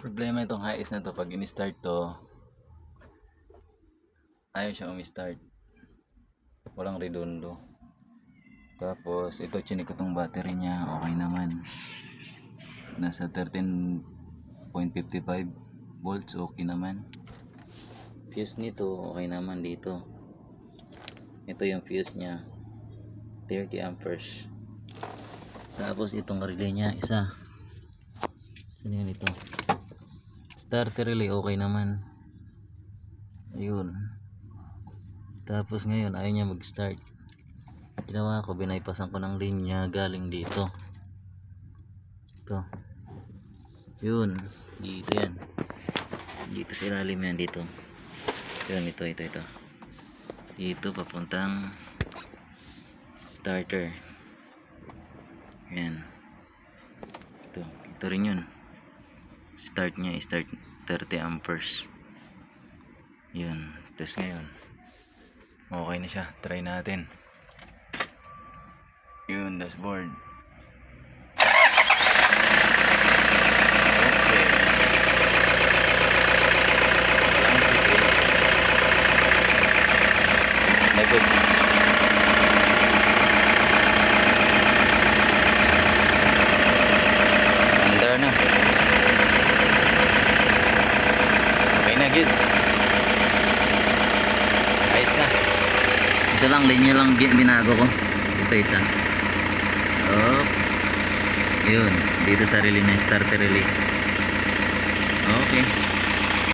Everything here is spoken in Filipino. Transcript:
Problema itong Hiace na to, pag in-start to, ayaw siya umi-start. Walang redondo. Tapos ito, chinik ko tong battery niya, okay naman. Nasa 13.55 volts, okay naman. Fuse nito, okay naman dito. Ito yung fuse niya, 30 amperes. Tapos itong relay niya, isa. Saan yan ito? Starter relay, okay naman. Ayun. Tapos ngayon ayaw niya mag-start. Ginawa ko, binaypasan ko ng linya galing dito. Ito. Yun, dito yan. Dito sa ilalim yan, dito. Yun, ito. Dito papuntang starter. Yan. Ito rin yun. Start niya, start 30 amperes. Yun, test ngayon. Okay na siya, try natin. Yun, dashboard. Okay. Goods. Under na. Okay na, good. Ayos na. Ito lang, linya lang binago ko. Ito isa. Oh. Yun, dito sa relay na starter relay. Okay.